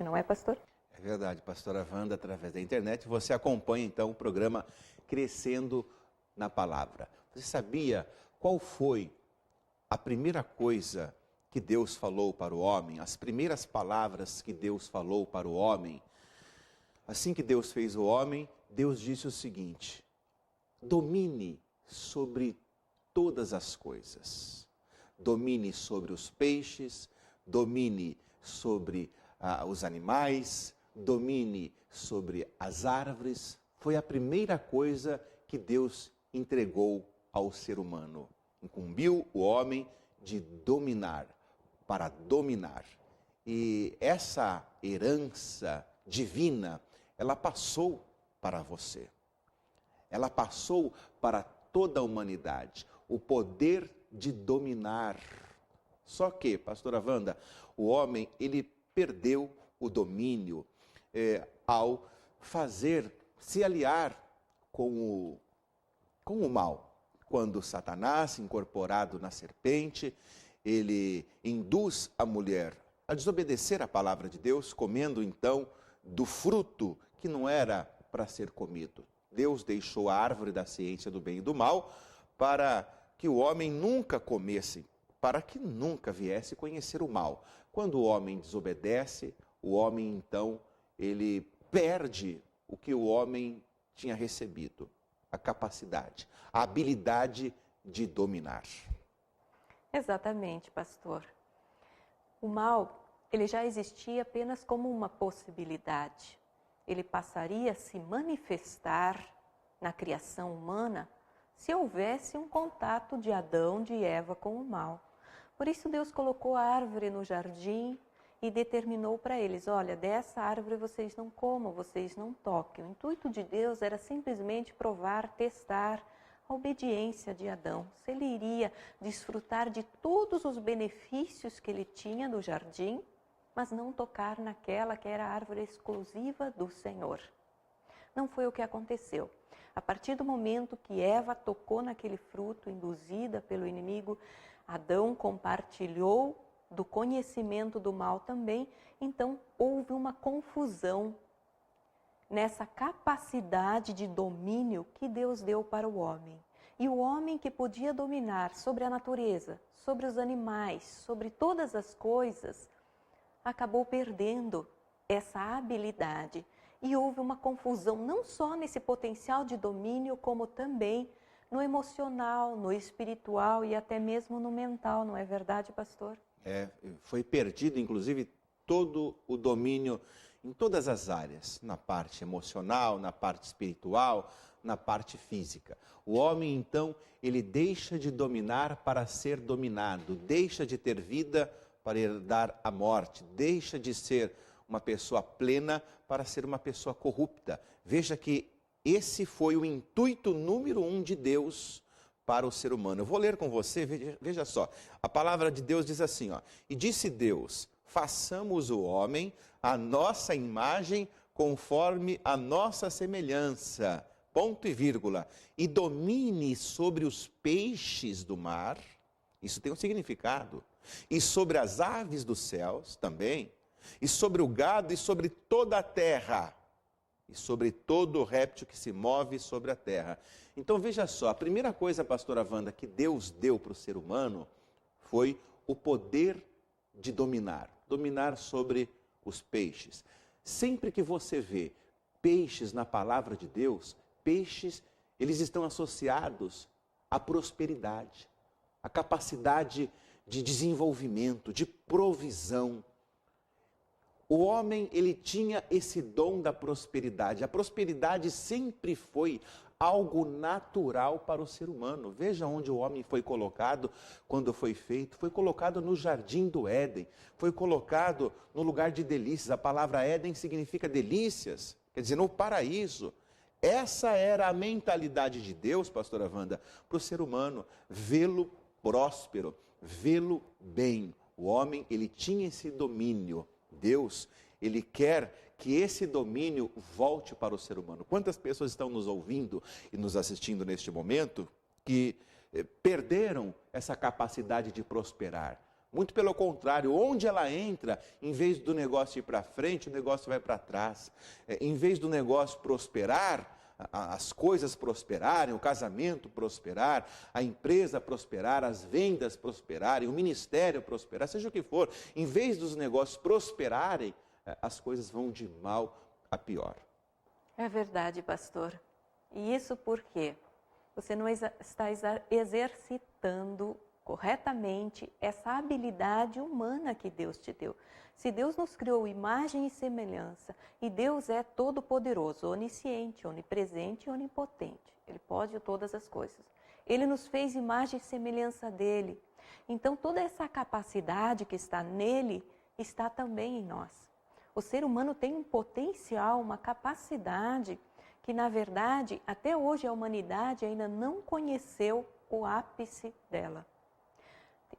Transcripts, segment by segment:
não é, pastor? É verdade, pastora Wanda, através da internet, você acompanha então o programa Crescendo na Palavra. Você sabia qual foi a primeira coisa que Deus falou para o homem, as primeiras palavras que Deus falou para o homem? Assim que Deus fez o homem, Deus disse o seguinte: domine sobre todas as coisas. Domine sobre os peixes, domine sobre os animais, domine sobre as árvores. Foi a primeira coisa que Deus entregou ao ser humano. Incumbiu o homem de dominar, para dominar. E essa herança divina, ela passou para você. Ela passou para toda a humanidade. O poder de dominar. Só que, pastora Wanda, o homem, ele perdeu o domínio ao se aliar com o mal. Quando Satanás, incorporado na serpente, ele induz a mulher a desobedecer a palavra de Deus, comendo então do fruto que não era para ser comido. Deus deixou a árvore da ciência do bem e do mal para que o homem nunca comesse, para que nunca viesse conhecer o mal. Quando o homem desobedece, o homem então, ele perde o que o homem tinha recebido, a capacidade, a habilidade de dominar. Exatamente, pastor. O mal, ele já existia apenas como uma possibilidade. Ele passaria a se manifestar na criação humana se houvesse um contato de Adão, de Eva com o mal. Por isso Deus colocou a árvore no jardim e determinou para eles: olha, dessa árvore vocês não comam, vocês não toquem. O intuito de Deus era simplesmente provar, testar a obediência de Adão. Se ele iria desfrutar de todos os benefícios que ele tinha no jardim, mas não tocar naquela que era a árvore exclusiva do Senhor. Não foi o que aconteceu. A partir do momento que Eva tocou naquele fruto, induzida pelo inimigo, Adão compartilhou do conhecimento do mal também, então houve uma confusão nessa capacidade de domínio que Deus deu para o homem. E o homem que podia dominar sobre a natureza, sobre os animais, sobre todas as coisas, acabou perdendo essa habilidade. E houve uma confusão não só nesse potencial de domínio, como também no emocional, no espiritual e até mesmo no mental, não é verdade, pastor? Foi perdido, inclusive, todo o domínio em todas as áreas, na parte emocional, na parte espiritual, na parte física. O homem, então, ele deixa de dominar para ser dominado, deixa de ter vida para herdar a morte, deixa de ser uma pessoa plena para ser uma pessoa corrupta. Veja que esse foi o intuito número 1 de Deus para o ser humano. Eu vou ler com você, veja só. A palavra de Deus diz assim, ó: e disse Deus: façamos o homem à nossa imagem, conforme a nossa semelhança, ponto e vírgula, e domine sobre os peixes do mar, isso tem um significado, e sobre as aves dos céus também, e sobre o gado e sobre toda a terra, e sobre todo o réptil que se move sobre a terra. Então veja só, a primeira coisa, pastora Wanda, que Deus deu para o ser humano foi o poder de dominar sobre os peixes. Sempre que você vê peixes na palavra de Deus, peixes, eles estão associados à prosperidade, à capacidade de desenvolvimento, de provisão. O homem, ele tinha esse dom da prosperidade. A prosperidade sempre foi algo natural para o ser humano. Veja onde o homem foi colocado quando foi feito. Foi colocado no jardim do Éden. Foi colocado no lugar de delícias. A palavra Éden significa delícias, quer dizer, no paraíso. Essa era a mentalidade de Deus, pastora Wanda, para o ser humano. Vê-lo próspero, vê-lo bem. O homem, ele tinha esse domínio. Deus, ele quer que esse domínio volte para o ser humano. Quantas pessoas estão nos ouvindo e nos assistindo neste momento que perderam essa capacidade de prosperar? Muito pelo contrário, onde ela entra, em vez do negócio ir para frente, o negócio vai para trás. Em vez do negócio prosperar, as coisas prosperarem, o casamento prosperar, a empresa prosperar, as vendas prosperarem, o ministério prosperar, seja o que for, em vez dos negócios prosperarem, as coisas vão de mal a pior. É verdade, pastor. E isso porque você não está exercitando corretamente essa habilidade humana que Deus te deu. Se Deus nos criou imagem e semelhança, e Deus é todo-poderoso, onisciente, onipresente e onipotente. Ele pode todas as coisas. Ele nos fez imagem e semelhança dele. Então, toda essa capacidade que está nele, está também em nós. O ser humano tem um potencial, uma capacidade que, na verdade, até hoje a humanidade ainda não conheceu o ápice dela.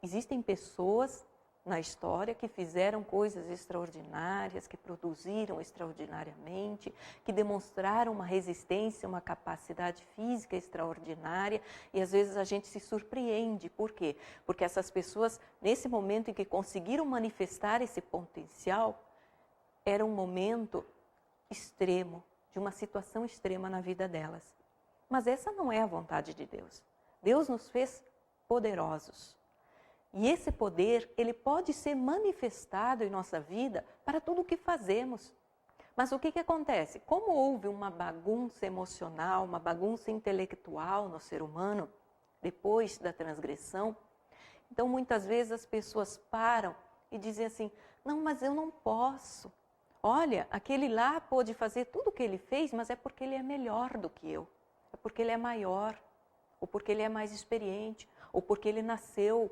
Existem pessoas na história que fizeram coisas extraordinárias, que produziram extraordinariamente, que demonstraram uma resistência, uma capacidade física extraordinária, e às vezes a gente se surpreende. Por quê? Porque essas pessoas, nesse momento em que conseguiram manifestar esse potencial, era um momento extremo, de uma situação extrema na vida delas. Mas essa não é a vontade de Deus. Deus nos fez poderosos. E esse poder, ele pode ser manifestado em nossa vida para tudo o que fazemos. Mas o que acontece? Como houve uma bagunça emocional, uma bagunça intelectual no ser humano, depois da transgressão, então muitas vezes as pessoas param e dizem assim, não, mas eu não posso. Olha, aquele lá pôde fazer tudo o que ele fez, mas é porque ele é melhor do que eu. É porque ele é maior, ou porque ele é mais experiente, ou porque ele nasceu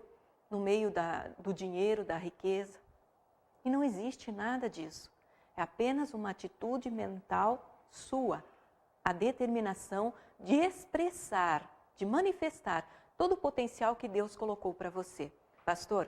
no meio do dinheiro, da riqueza. E não existe nada disso. É apenas uma atitude mental sua. A determinação de expressar, de manifestar todo o potencial que Deus colocou para você. Pastor?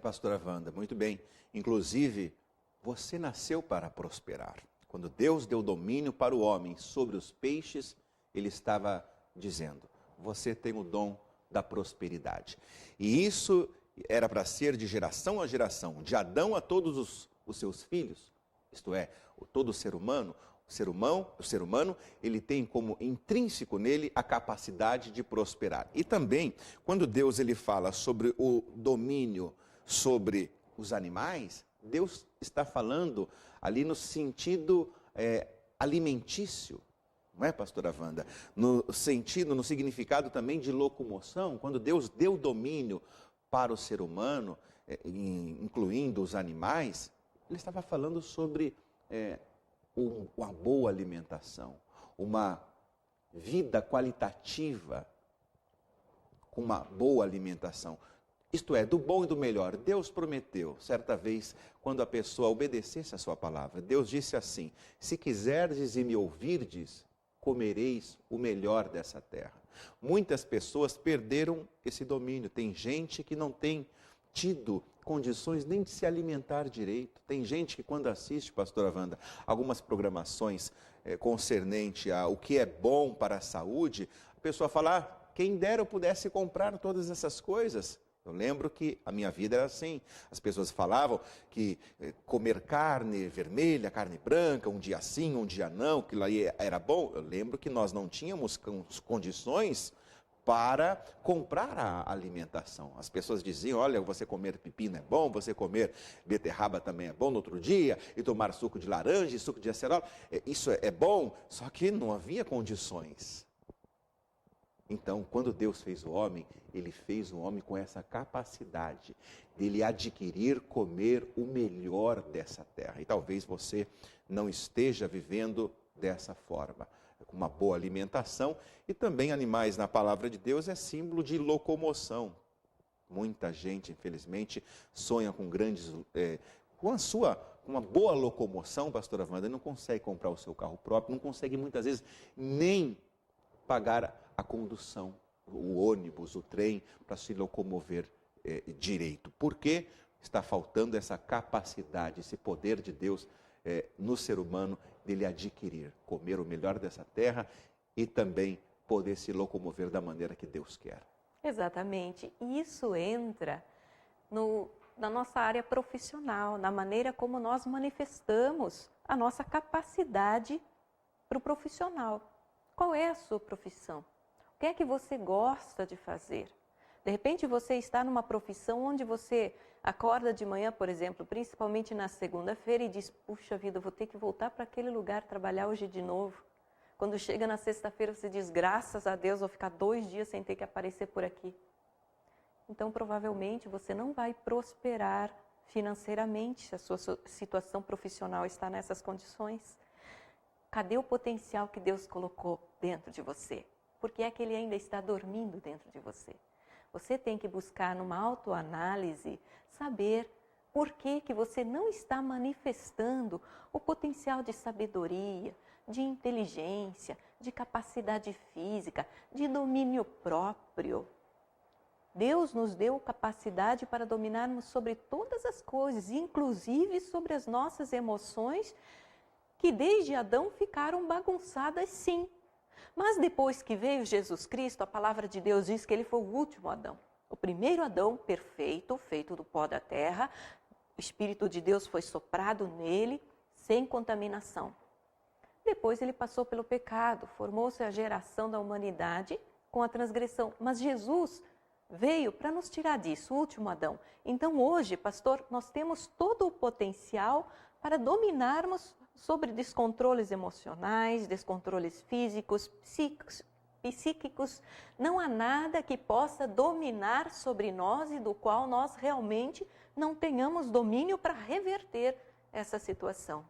Pastora Wanda, muito bem. Inclusive, você nasceu para prosperar. Quando Deus deu domínio para o homem sobre os peixes, ele estava dizendo, você tem o dom da prosperidade. E isso era para ser de geração a geração, de Adão a todos os seus filhos, isto é, todo ser humano. O ser humano, ele tem como intrínseco nele a capacidade de prosperar. E também, quando Deus ele fala sobre o domínio sobre os animais, Deus está falando ali no sentido alimentício. Não é, pastora Wanda? No significado também de locomoção, quando Deus deu domínio para o ser humano, incluindo os animais, ele estava falando sobre uma boa alimentação, uma vida qualitativa com uma boa alimentação. Isto é, do bom e do melhor. Deus prometeu, certa vez, quando a pessoa obedecesse a sua palavra, Deus disse assim, se quiserdes e me ouvirdes, comereis o melhor dessa terra. Muitas pessoas perderam esse domínio. Tem gente que não tem tido condições nem de se alimentar direito. Tem gente que quando assiste, pastora Wanda, algumas programações concernente ao que é bom para a saúde, a pessoa fala, quem dera eu pudesse comprar todas essas coisas. Eu lembro que a minha vida era assim. As pessoas falavam que comer carne vermelha, carne branca, um dia sim, um dia não, que lá era bom. Eu lembro que nós não tínhamos condições para comprar a alimentação. As pessoas diziam, olha, você comer pepino é bom, você comer beterraba também é bom no outro dia, e tomar suco de laranja e suco de acerola, isso é bom, só que não havia condições. Então, quando Deus fez o homem, ele fez o homem com essa capacidade de ele adquirir, comer o melhor dessa terra. E talvez você não esteja vivendo dessa forma, com uma boa alimentação. E também animais, na palavra de Deus, é símbolo de locomoção. Muita gente, infelizmente, sonha com uma boa locomoção, pastora Wanda, não consegue comprar o seu carro próprio, não consegue muitas vezes nem pagar a condução, o ônibus, o trem, para se locomover direito. Por quê? Está faltando essa capacidade, esse poder de Deus no ser humano, dele adquirir, comer o melhor dessa terra e também poder se locomover da maneira que Deus quer. Exatamente. E isso entra na nossa área profissional, na maneira como nós manifestamos a nossa capacidade para o profissional. Qual é a sua profissão? O que é que você gosta de fazer? De repente você está numa profissão onde você acorda de manhã, por exemplo, principalmente na segunda-feira e diz, puxa vida, vou ter que voltar para aquele lugar trabalhar hoje de novo. Quando chega na sexta-feira você diz, graças a Deus, vou ficar 2 dias sem ter que aparecer por aqui. Então provavelmente você não vai prosperar financeiramente se a sua situação profissional está nessas condições. Cadê o potencial que Deus colocou dentro de você? Por que é que ele ainda está dormindo dentro de você? Você tem que buscar numa autoanálise, saber por que você não está manifestando o potencial de sabedoria, de inteligência, de capacidade física, de domínio próprio. Deus nos deu capacidade para dominarmos sobre todas as coisas, inclusive sobre as nossas emoções, que desde Adão ficaram bagunçadas sim. Mas depois que veio Jesus Cristo, a palavra de Deus diz que ele foi o último Adão. O primeiro Adão perfeito, feito do pó da terra, o Espírito de Deus foi soprado nele, sem contaminação. Depois ele passou pelo pecado, formou-se a geração da humanidade com a transgressão. Mas Jesus veio para nos tirar disso, o último Adão. Então hoje, pastor, nós temos todo o potencial para dominarmos sobre descontroles emocionais, descontroles físicos, psíquicos. Não há nada que possa dominar sobre nós e do qual nós realmente não tenhamos domínio para reverter essa situação.